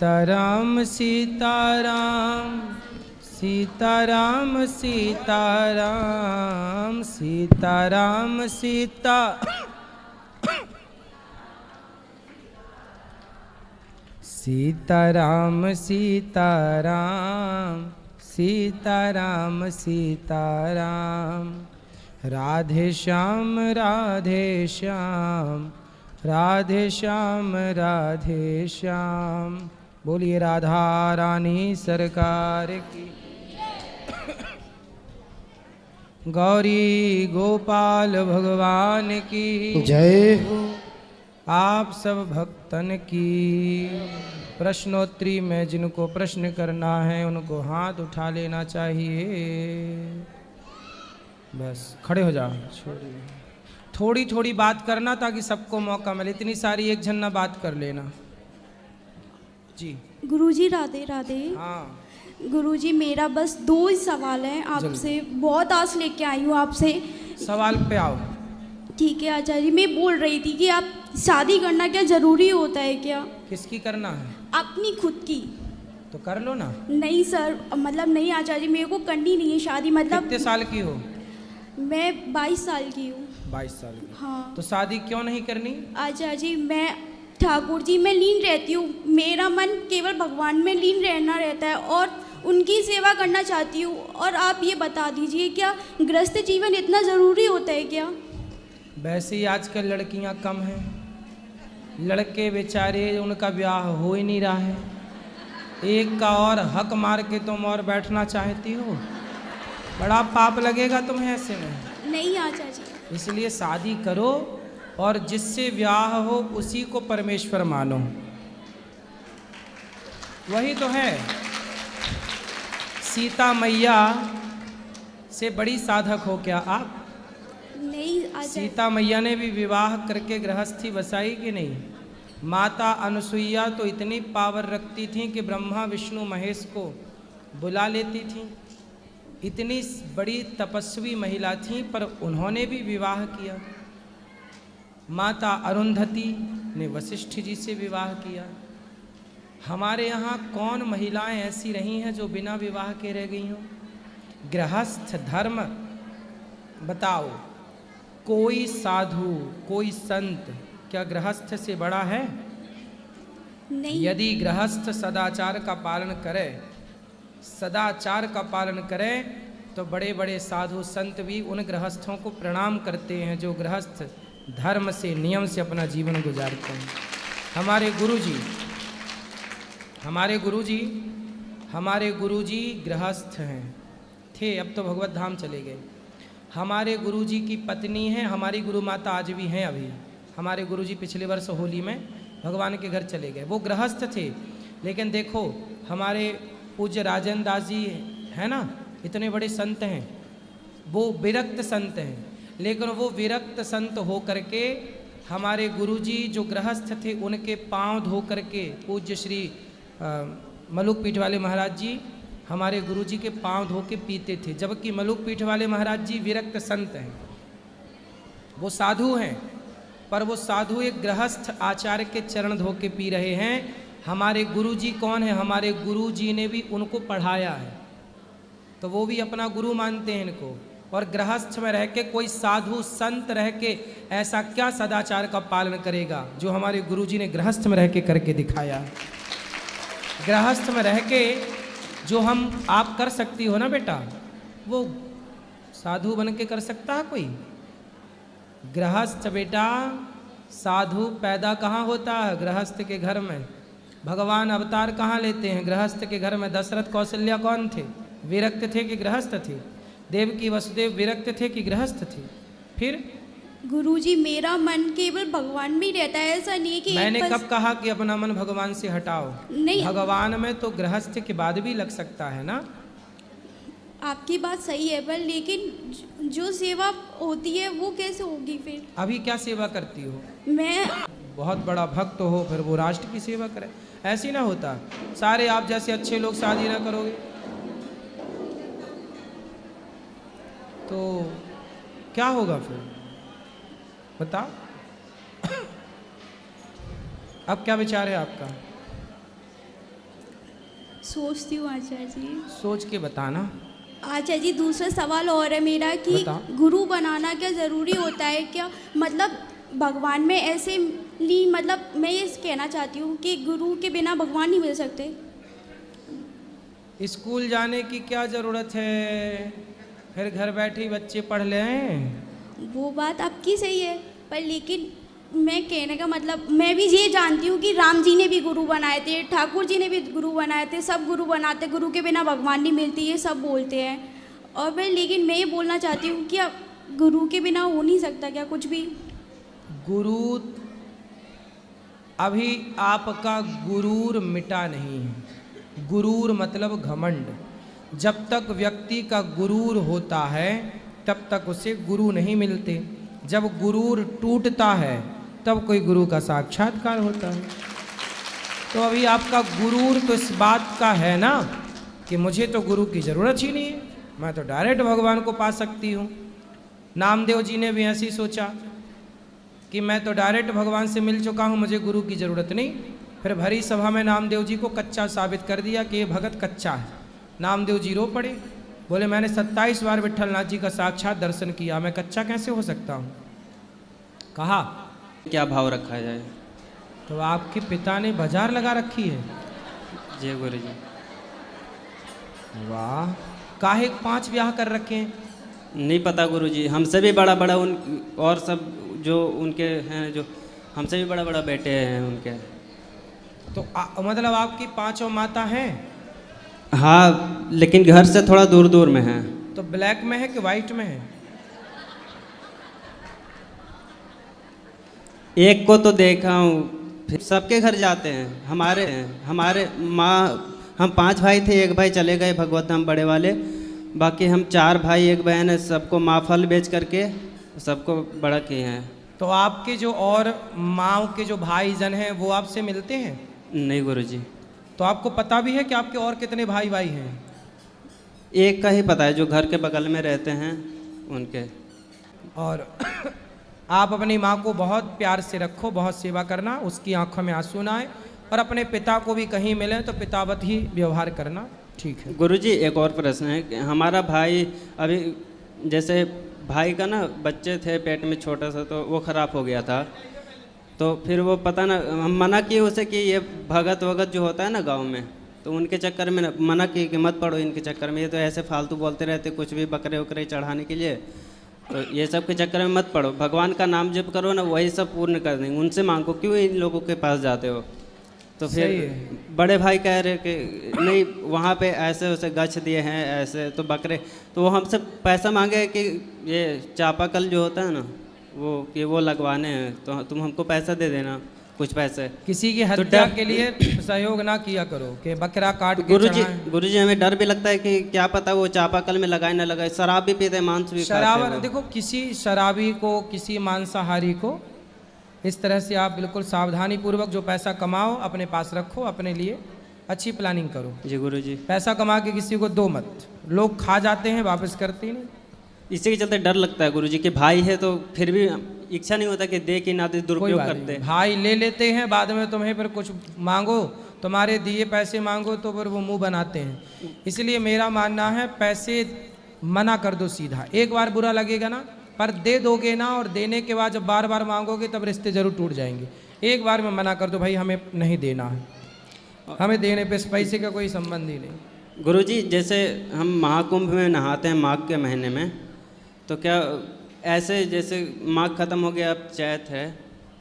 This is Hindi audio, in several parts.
सीताराम सीताराम सीताराम सीताराम सीताराम सीता सीताराम सीताराम सीताराम सीताराम राधे श्याम राधे श्याम राधे श्याम राधे श्याम। बोलिए राधा रानी सरकार की। गौरी गोपाल भगवान की जय। आप सब भक्तन की। प्रश्नोत्तरी में जिनको प्रश्न करना है उनको हाथ उठा लेना चाहिए। बस खड़े हो जाओ। थोड़ी थोड़ी बात करना ताकि सबको मौका मिले। इतनी सारी एक झन्ना बात कर लेना जी। गुरुजी राधे राधे। हाँ गुरुजी मेरा बस 2 ही सवाल हैं आपसे। बहुत आस लेके आई हूँ आपसे। सवाल पे आओ। ठीक है आचार्य जी, मैं बोल रही थी कि आप शादी करना क्या जरूरी होता है क्या? किसकी करना है? अपनी खुद की। तो कर लो ना। नहीं सर, मतलब नहीं आचार्य जी, मेरे को करनी नहीं है शादी। मतलब कितने साल की हो? मैं 22 साल की हूँ। 22 साल की। हाँ तो शादी क्यों नहीं करनी? आचार्य जी, मैं ठाकुर जी में लीन रहती हूँ। मेरा मन केवल भगवान में लीन रहना रहता है और उनकी सेवा करना चाहती हूँ। और आप ये बता दीजिए क्या गृहस्थ जीवन इतना ज़रूरी होता है क्या? वैसे ही आजकल लड़कियां कम हैं, लड़के बेचारे उनका ब्याह हो ही नहीं रहा है। एक का और हक मार के तुम और बैठना चाहती हो, बड़ा पाप लगेगा तुम्हें ऐसे में। नहीं आचार्य जी। इसलिए शादी करो और जिससे ब्याह हो उसी को परमेश्वर मानो। वही तो है। सीता मैया से बड़ी साधक हो क्या आप? नहीं आचार्य। सीता मैया ने भी विवाह करके गृहस्थी बसाई कि नहीं? माता अनुसुईया तो इतनी पावर रखती थी कि ब्रह्मा विष्णु महेश को बुला लेती थी। इतनी बड़ी तपस्वी महिला थी पर उन्होंने भी विवाह किया। माता अरुंधति ने वशिष्ठ जी से विवाह किया। हमारे यहाँ कौन महिलाएं ऐसी रही हैं जो बिना विवाह के रह गई हों? गृहस्थ धर्म बताओ। कोई साधु कोई संत क्या गृहस्थ से बड़ा है? नहीं। यदि गृहस्थ सदाचार का पालन करे, सदाचार का पालन करे तो बड़े बड़े साधु संत भी उन गृहस्थों को प्रणाम करते हैं जो गृहस्थ धर्म से नियम से अपना जीवन गुजारते हैं। हमारे गुरुजी गृहस्थ हैं थे, अब तो भगवत धाम चले गए। हमारे गुरुजी की पत्नी है, हमारी गुरु माता आज भी हैं। अभी हमारे गुरुजी पिछले वर्ष होली में भगवान के घर चले गए। वो गृहस्थ थे, लेकिन देखो हमारे पूज्य राजन दास जी है ना, इतने बड़े संत हैं, वो विरक्त संत हैं। लेकिन वो विरक्त संत हो करके हमारे गुरुजी जो गृहस्थ थे उनके पांव धो करके पूज्य श्री मलुक पीठ वाले महाराज जी हमारे गुरुजी के पांव धो के पीते थे। जबकि मलुक पीठ वाले महाराज जी विरक्त संत हैं, वो साधु हैं, पर वो साधु एक गृहस्थ आचार्य के चरण धो के पी रहे हैं। हमारे गुरुजी कौन है? हमारे गुरुजी ने भी उनको पढ़ाया है, तो वो भी अपना गुरु मानते हैं इनको। और गृहस्थ में रह के कोई साधु संत रह के ऐसा क्या सदाचार का पालन करेगा जो हमारे गुरुजी ने गृहस्थ में रह के करके दिखाया है। गृहस्थ में रह के जो हम आप कर सकती हो ना बेटा, वो साधु बन के कर सकता है कोई? गृहस्थ बेटा साधु पैदा कहाँ होता है? गृहस्थ के घर में। भगवान अवतार कहाँ लेते हैं? गृहस्थ के घर में। दशरथ कौशल्या कौन थे? विरक्त थे कि गृहस्थ थे? देवकी वसुदेव विरक्त थे कि गृहस्थ थे? फिर गुरुजी मेरा मन केवल भगवान में ही रहता है, ऐसा नहीं है कि मैंने कब कहा कि अपना मन भगवान से हटाओ? नहीं। भगवान में तो गृहस्थ के बाद भी लग सकता है ना। आपकी बात सही है, पर लेकिन जो सेवा होती है वो कैसे होगी फिर? अभी क्या सेवा करती हो? मैं बहुत बड़ा भक्त हो फिर वो राष्ट्र की सेवा करे, ऐसी ना होता। सारे आप जैसे अच्छे लोग शादी ना करोगे तो क्या होगा फिर बताओ। अब क्या विचार है आपका? सोचती हूँ आचार्य जी। सोच के बताना। आचार्य जी दूसरा सवाल और है मेरा कि बताओ। गुरु बनाना क्या ज़रूरी होता है क्या? मतलब भगवान में ऐसे लीन, मतलब मैं ये कहना चाहती हूँ कि गुरु के बिना भगवान नहीं मिल सकते। स्कूल जाने की क्या ज़रूरत है, फिर घर बैठे ही बच्चे पढ़ लें। वो बात आपकी सही है, पर लेकिन मैं कहने का मतलब मैं भी ये जानती हूँ कि राम जी ने भी गुरु बनाए थे, ठाकुर जी ने भी गुरु बनाए थे, सब गुरु बनाते, गुरु के बिना भगवान नहीं मिलती, ये सब बोलते हैं। और मैं लेकिन मैं ये बोलना चाहती हूँ कि अब गुरु के बिना हो नहीं सकता क्या कुछ भी? गुरु, अभी आपका गुरूर मिटा नहीं है। गुरूर मतलब घमंड। जब तक व्यक्ति का गुरूर होता है तब तक उसे गुरु नहीं मिलते। जब गुरूर टूटता है तब कोई गुरु का साक्षात्कार होता है। तो अभी आपका गुरूर तो इस बात का है ना कि मुझे तो गुरु की ज़रूरत ही नहीं है, मैं तो डायरेक्ट भगवान को पा सकती हूँ। नामदेव जी ने भी ऐसे ही सोचा कि मैं तो डायरेक्ट भगवान से मिल चुका हूँ, मुझे गुरु की ज़रूरत नहीं। फिर भरी सभा में नामदेव जी को कच्चा साबित कर दिया कि ये भगत कच्चा है। नामदेव जी रो पड़े, बोले मैंने 27 बार विट्ठलनाथ जी का साक्षात दर्शन किया, मैं कच्चा कैसे हो सकता हूँ। कहा क्या भाव रखा जाए? तो आपके पिता ने बाजार लगा रखी है। जय गुरु जी। वाह, काहे 5 ब्याह कर रखे हैं? नहीं पता गुरु जी, हमसे भी बड़ा बड़ा उन और सब जो उनके हैं, जो हमसे भी बड़ा बड़ा बेटे हैं उनके। तो मतलब आपकी 5 माता हैं? हाँ, लेकिन घर से थोड़ा दूर दूर में है। तो ब्लैक में है कि वाइट में है? एक को तो देखा हूँ, फिर सबके घर जाते हैं। हमारे माँ, हम 5 भाई थे, एक भाई चले गए भगवत धाम बड़े वाले, बाकी हम 4 भाई एक बहन है, सबको माँ फल बेच करके सबको बड़ा किए हैं। तो आपके जो और माँ के जो भाई जन हैं वो आपसे मिलते हैं? नहीं गुरु जी। तो आपको पता भी है कि आपके और कितने भाई हैं? एक का ही पता है, जो घर के बगल में रहते हैं उनके। और आप अपनी माँ को बहुत प्यार से रखो, बहुत सेवा करना, उसकी आंखों में आंसू ना आए, और अपने पिता को भी कहीं मिले तो पितावत ही व्यवहार करना। ठीक है गुरुजी, एक और प्रश्न है कि हमारा भाई अभी, जैसे भाई का ना बच्चे थे पेट में छोटा सा, तो वो ख़राब हो गया था। तो फिर वो पता ना, हम मना किए उसे कि ये भगत वगत जो होता है ना गांव में, तो उनके चक्कर में मना किए कि मत पढ़ो इनके चक्कर में, ये तो ऐसे फालतू बोलते रहते कुछ भी, बकरे वकरे चढ़ाने के लिए, तो ये सब के चक्कर में मत पढ़ो, भगवान का नाम जप करो ना, वही सब पूर्ण कर देंगे, उनसे मांगो, क्यों इन लोगों के पास जाते हो। तो फिर बड़े भाई कह रहे कि नहीं, वहाँ पे ऐसे उसे गछ दिए हैं ऐसे, तो बकरे, तो वो हमसे पैसा मांगे कि ये चापाकल जो होता है ना वो, कि वो लगवाने हैं, तो तुम हमको पैसा दे देना, कुछ पैसे। किसी की हत्या के लिए सहयोग ना किया करो कि बकरा काट के गुरुजी हमें डर भी लगता है कि क्या पता वो चापाकल में लगाए ना लगाए। शराब भी पीते, मांस भी शराब खाते। देखो, किसी शराबी को, किसी मांसाहारी को इस तरह से आप बिल्कुल सावधानी पूर्वक जो पैसा कमाओ अपने पास रखो, अपने लिए अच्छी प्लानिंग करो। जी गुरुजी। पैसा कमा के किसी को दो मत, लोग खा जाते हैं वापस करते ही नहीं। इसी के चलते डर लगता है गुरुजी कि भाई है तो फिर भी इच्छा नहीं होता कि दे कि ना दे, दुरुपयोग करते हैं। भाई ले लेते हैं, बाद में तुम्हें फिर कुछ मांगो, तुम्हारे दिए पैसे मांगो तो फिर वो मुंह बनाते हैं। इसलिए मेरा मानना है पैसे मना कर दो सीधा, एक बार बुरा लगेगा ना, पर दे दोगे ना, और देने के बाद जब बार बार मांगोगे तब रिश्ते जरूर टूट जाएंगे। एक बार में मना कर दो, भाई हमें नहीं देना है, हमें देने पे पैसे का कोई संबंध ही नहीं। गुरुजी, जैसे हम महाकुंभ में नहाते हैं माघ के महीने में, तो क्या ऐसे जैसे माघ खत्म हो गया, अब चैत है,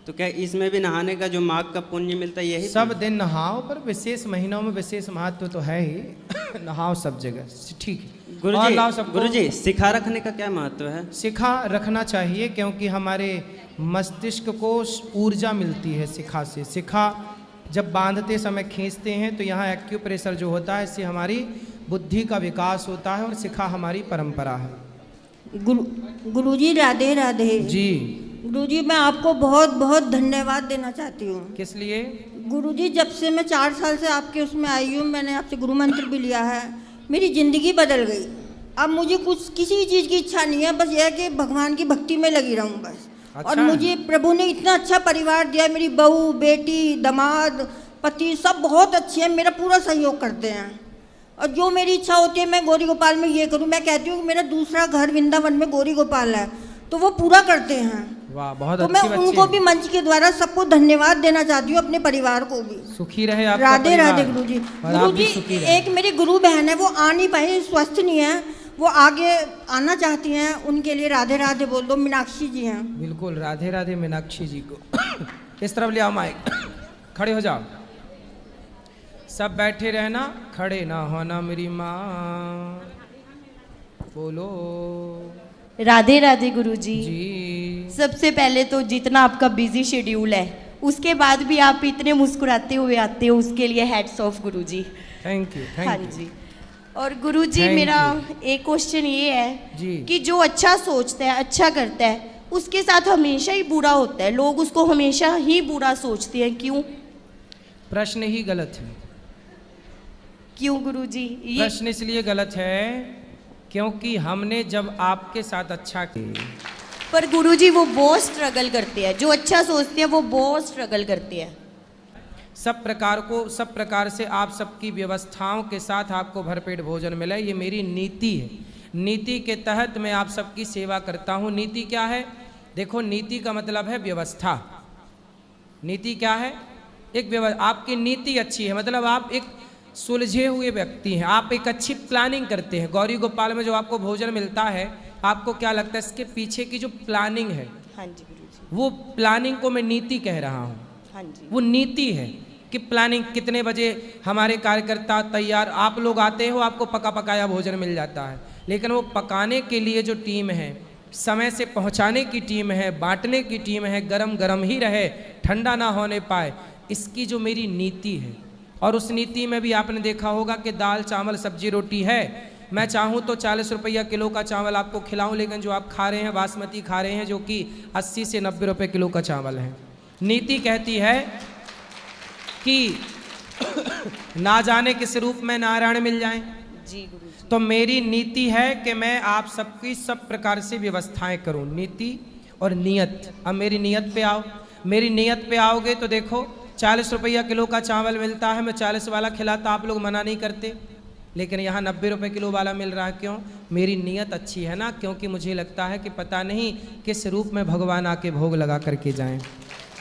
तो क्या इसमें भी नहाने का जो माघ का पुण्य मिलता है यही? सब दिन नहाओ, पर विशेष महीनों में विशेष महत्व तो है ही। नहाओ सब जगह, ठीक है। गुरुजी, शिखा रखने का क्या महत्व है? शिखा रखना चाहिए क्योंकि हमारे मस्तिष्क को ऊर्जा मिलती है शिखा से। शिखा जब बांधते समय खींचते हैं तो यहाँ एक्यूप्रेशर जो होता है, इससे हमारी बुद्धि का विकास होता है, और शिखा हमारी परंपरा है। गुरुजी राधे राधे। जी गुरुजी, मैं आपको बहुत बहुत धन्यवाद देना चाहती हूँ। किस लिए? गुरुजी, जब से मैं 4 साल से आपके उसमें आई हूँ, मैंने आपसे गुरु मंत्र भी लिया है, मेरी ज़िंदगी बदल गई। अब मुझे कुछ किसी चीज़ की इच्छा नहीं है, बस यह है कि भगवान की भक्ति में लगी रहूँ बस। अच्छा। और मुझे प्रभु ने इतना अच्छा परिवार दिया, मेरी बहू, बेटी, दामाद, पति सब बहुत अच्छे हैं, मेरा पूरा सहयोग करते हैं। और जो मेरी इच्छा होती है मैं गौरी गोपाल में ये करूँ, मैं कहती हूँ कि मेरा दूसरा घर वृंदावन में गौरी गोपाल है, तो वो पूरा करते हैं। वाह, बहुत तो अच्छी मैं बच्ची उनको है। भी मंच के द्वारा सबको धन्यवाद देना चाहती हूँ, अपने परिवार को भी। सुखी रहे आपका राधे परिवार। राधे गुरु जी। और आप गुरु भी जी, सुखी रहे। एक मेरी गुरु बहन है, वो आ नहीं पाई, स्वस्थ नहीं है, वो आगे आना चाहती हैं, उनके लिए राधे राधे बोल दो। मीनाक्षी जी हैं। बिल्कुल, राधे राधे मीनाक्षी जी को। इस तरफ ले आओ माइक, खड़े हो जाओ। सब बैठे रहना, खड़े ना होना मेरी माँ। बोलो राधे राधे गुरुजी। जी। सबसे पहले तो जितना आपका बिजी शेड्यूल है, उसके बाद भी आप इतने मुस्कुराते हुए आते हो, उसके लिए hats off Guruji. Thank you, हाँ थैंक यू। जी। और गुरुजी, Thank मेरा एक क्वेश्चन ये है जी। कि जो अच्छा सोचता है, अच्छा करता है, उसके साथ हमेशा ही बुरा होता है। लोग उसको हमेशा ही बुरा सोचते हैं, क्यों? प्रश्न ही गलत है। क्यों गुरुजी? ये प्रश्न इसलिए गलत है क्योंकि हमने जब आपके साथ अच्छा किया। पर गुरुजी वो बहुत स्ट्रगल करते हैं, जो अच्छा सोचते हैं वो बहुत स्ट्रगल करते हैं। सब प्रकार से आप सबकी व्यवस्थाओं के साथ आपको भरपेट भोजन मिले, ये मेरी नीति है। नीति के तहत मैं आप सबकी सेवा करता हूँ। नीति क्या है? देखो, नीति का मतलब है व्यवस्था। नीति क्या है? एक आपकी नीति अच्छी है, मतलब आप एक सुलझे हुए व्यक्ति हैं, आप एक अच्छी प्लानिंग करते हैं। गौरी गोपाल में जो आपको भोजन मिलता है, आपको क्या लगता है इसके पीछे की जो प्लानिंग है? हाँ जी गुरुजी। वो प्लानिंग को मैं नीति कह रहा हूँ। हाँ जी। वो नीति है कि प्लानिंग, कितने बजे हमारे कार्यकर्ता तैयार, आप लोग आते हो, आपको पका पकाया भोजन मिल जाता है, लेकिन वो पकाने के लिए जो टीम है, समय से पहुंचाने की टीम है, बांटने की टीम है, गरम गरम ही रहे, ठंडा ना होने पाए, इसकी जो मेरी नीति है। और उस नीति में भी आपने देखा होगा कि दाल चावल सब्जी रोटी है। मैं चाहूँ तो 40 रुपया किलो का चावल आपको खिलाऊं, लेकिन जो आप खा रहे हैं बासमती खा रहे हैं, जो कि 80 से 90 रुपये किलो का चावल है। नीति कहती है कि ना जाने किस रूप में नारायण मिल जाएं। जी गुरुजी। तो मेरी नीति है कि मैं आप सबकी सब प्रकार से व्यवस्थाएं करूं। नीति और नियत। अब मेरी नियत पे आओ। मेरी नियत पे आओगे तो देखो, 40 रुपया किलो का चावल मिलता है, मैं 40 वाला खिलाता, आप लोग मना नहीं करते, लेकिन यहाँ 90 रुपये किलो वाला मिल रहा है। क्यों? मेरी नीयत अच्छी है ना, क्योंकि मुझे लगता है कि पता नहीं किस रूप में भगवान आके भोग लगा करके जाएं।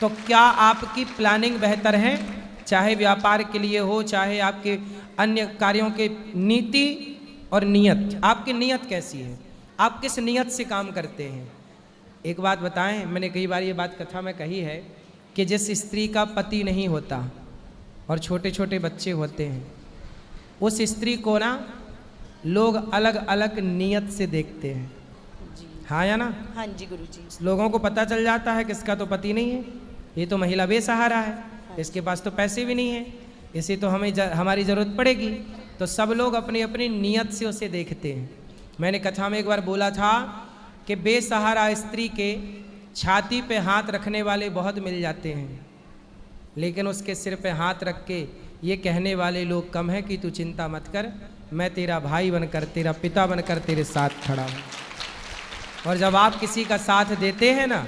तो क्या आपकी प्लानिंग बेहतर है? चाहे व्यापार के लिए हो, चाहे आपके अन्य कार्यों के, नीति और नियत। आपकी नियत कैसी है? आप किस नियत से काम करते हैं? एक बात बताएं, मैंने कई बार ये बात कथा में कही है कि जिस स्त्री का पति नहीं होता और छोटे छोटे बच्चे होते हैं, उस स्त्री को ना लोग अलग अलग नियत से देखते हैं। हाँ या ना? हाँ जी गुरुजी। लोगों को पता चल जाता है कि इसका तो पति नहीं है, ये तो महिला बेसहारा है, इसके पास तो पैसे भी नहीं है, इसे तो हमारी ज़रूरत पड़ेगी। तो सब लोग अपनी अपनी नियत से उसे देखते हैं। मैंने कथा में एक बार बोला था कि बेसहारा स्त्री के छाती पे हाथ रखने वाले बहुत मिल जाते हैं, लेकिन उसके सिर पे हाथ रख के ये कहने वाले लोग कम हैं कि तू चिंता मत कर, मैं तेरा भाई बनकर, तेरा पिता बनकर तेरे साथ खड़ा हूँ। और जब आप किसी का साथ देते हैं ना,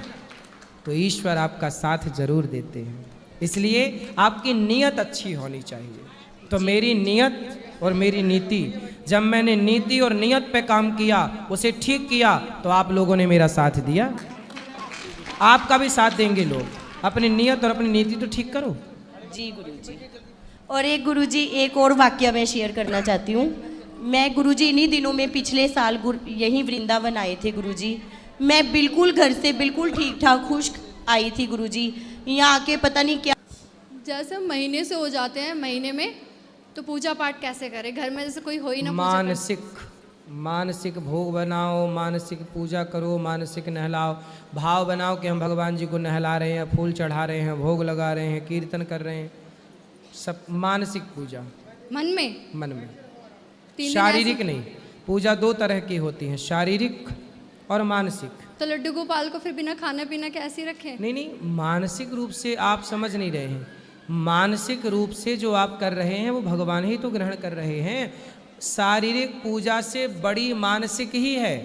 तो ईश्वर आपका साथ जरूर देते हैं। इसलिए आपकी नीयत अच्छी होनी चाहिए। तो मेरी नियत और मेरी नीति, जब मैंने नीति और नियत पे काम किया, उसे ठीक किया, तो आप लोगों ने मेरा साथ दिया। आपका भी साथ देंगे लोग। अपनी नियत और अपनी नीति तो ठीक करो। जी गुरुजी। और एक गुरुजी, एक और वाक्य मैं शेयर करना चाहती हूँ। मैं गुरुजी इन्हीं दिनों में पिछले साल यहीं वृंदावन आए थे गुरुजी। मैं बिल्कुल घर से बिल्कुल ठीक ठाक खुश आई थी गुरुजी। यहाँ आके पता नहीं क्या, जैसे हम महीने से हो जाते हैं, महीने में तो पूजा पाठ कैसे करें? घर में जैसे कोई हो ही ना पूजा पाठ। मानसिक भोग बनाओ, मानसिक पूजा करो, मानसिक नहलाओ, भाव बनाओ कि हम भगवान जी को नहला रहे हैं, फूल चढ़ा रहे हैं, भोग लगा रहे हैं, कीर्तन कर रहे हैं। सब मानसिक पूजा मन में। मन में, 3 दिन शारीरिक ऐसे- नहीं। पूजा 2 तरह की होती है, शारीरिक और मानसिक। तो लड्डू गोपाल को फिर बिना खाना पीना के ऐसे ही रखें? नहीं, मानसिक रूप से आप समझ नहीं रहे हैं। मानसिक रूप से जो आप कर रहे हैं वो भगवान ही तो ग्रहण कर रहे हैं। शारीरिक पूजा से बड़ी मानसिक ही है।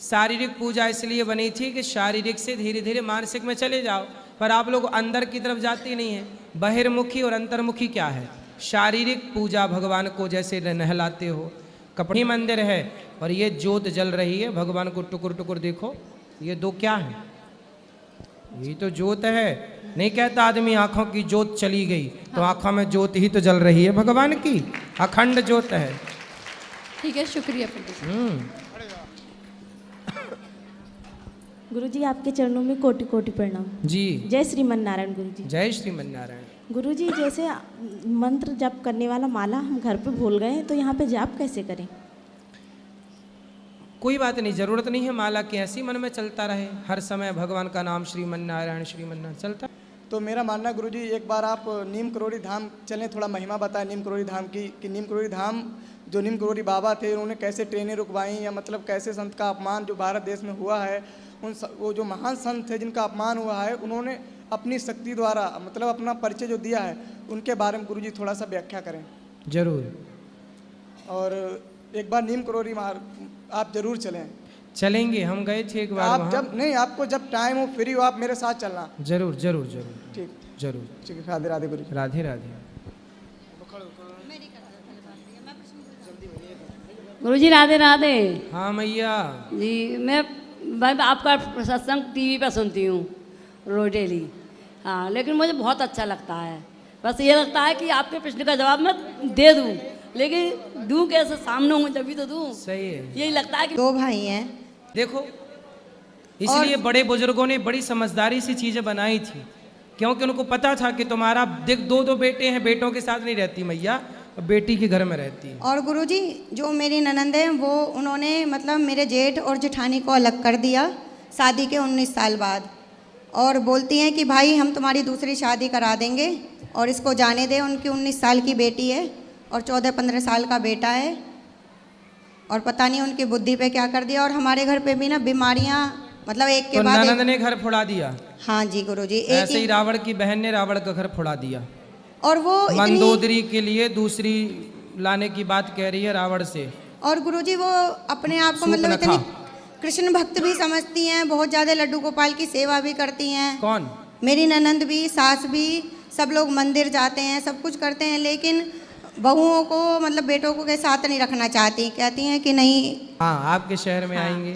शारीरिक पूजा इसलिए बनी थी कि शारीरिक से धीरे धीरे मानसिक में चले जाओ, पर आप लोग अंदर की तरफ जाते नहीं हैं। बहिर्मुखी और अंतर्मुखी क्या है? शारीरिक पूजा भगवान को जैसे नहलाते हो, कपड़ी मंदिर है और ये ज्योत जल रही है, भगवान को टुकुर टुकुर देखो, ये दो क्या है? ये तो ज्योत है। नहीं कहता आदमी आंखों की ज्योत चली गई, तो आंखों में ज्योत ही तो जल रही है भगवान की, अखंड ज्योत है। ठीक है, शुक्रिया पंडित जी। गुरुजी आपके चरणों में कोटि कोटि प्रणाम। जी जय श्रीमन नारायण गुरुजी। जय श्रीमन नारायण। गुरुजी जैसे मंत्र जप करने वाला माला हम घर पे भूल गए हैं, तो यहाँ पे जाप कैसे करें? कोई बात नहीं, जरूरत नहीं है माला की, ऐसी मन में चलता रहे हर समय भगवान का नाम श्रीमन नारायण चलता। तो मेरा मानना गुरुजी, एक बार आप नीम करोड़ी धाम चलें, थोड़ा महिमा बताएं नीम करोड़ी धाम की, कि नीम करोड़ी धाम जो नीम करोड़ी बाबा थे उन्होंने कैसे ट्रेनें रुकवाई, या मतलब कैसे संत का अपमान जो भारत देश में हुआ है, वो जो महान संत थे जिनका अपमान हुआ है, उन्होंने अपनी शक्ति द्वारा मतलब अपना परिचय जो दिया है, उनके बारे में गुरुजी थोड़ा सा व्याख्या करें। जरूर। और एक बार नीम करोड़ी आप जरूर चलें। चलेंगे, हम गए थे एक बार आप वहाँ। जब नहीं, आपको जब टाइम हो, फ्री हो, आप मेरे साथ चलना। जरूर जरूर जरूर। ठीक जरूर। ठीक है, राधे राधे गुरुजी। राधे राधे। गुरुजी राधे राधे। हाँ मैया जी, मैं आपका सत्संग टीवी पर सुनती हूँ रोज डेली। हाँ, लेकिन मुझे बहुत अच्छा लगता है। बस ये लगता है कि आपके प्रश्न का जवाब मैं दे दूँ, लेकिन दूँ कैसे? सामने हूँ तभी तो दूँ। सही है। यही लगता है कि दो भाई हैं। देखो, इसलिए बड़े बुजुर्गों ने बड़ी समझदारी से चीजें बनाई थी, क्योंकि उनको पता था कि तुम्हारा देख दो बेटे हैं, बेटों के साथ नहीं रहती मैया, बेटी के घर में रहती है। और गुरुजी जो मेरी ननंद है वो उन्होंने मतलब मेरे जेठ और जेठानी को अलग कर दिया शादी के 19 साल बाद, और बोलती हैं कि भाई हम तुम्हारी दूसरी शादी करा देंगे और इसको जाने दें। उनकी 19 साल की बेटी है और 14-15 साल का बेटा है, और पता नहीं उनकी बुद्धि पे क्या कर दिया। और हमारे घर पे भी ना बीमारियां मतलब एक के तो बाद ननंद ने घर फोड़ा दिया। हाँ जी गुरुजी, ऐसे ही रावण की बहन ने रावण का घर फोड़ा दिया। और वो मंदोदरी के लिए दूसरी लाने की बात कह रही है रावण से। और गुरुजी वो अपने आप को मतलब इतनी कृष्ण भक्त भी समझती हैं, बहुत ज़्यादा लड्डू गोपाल की सेवा भी करती हैं। कौन? मेरी ननंद भी, सास भी, सब लोग मंदिर जाते हैं, सब कुछ करते हैं, लेकिन बहुओं को मतलब बेटों को के साथ नहीं रखना चाहती, कहती हैं कि नहीं। हाँ, आपके शहर में आएंगे।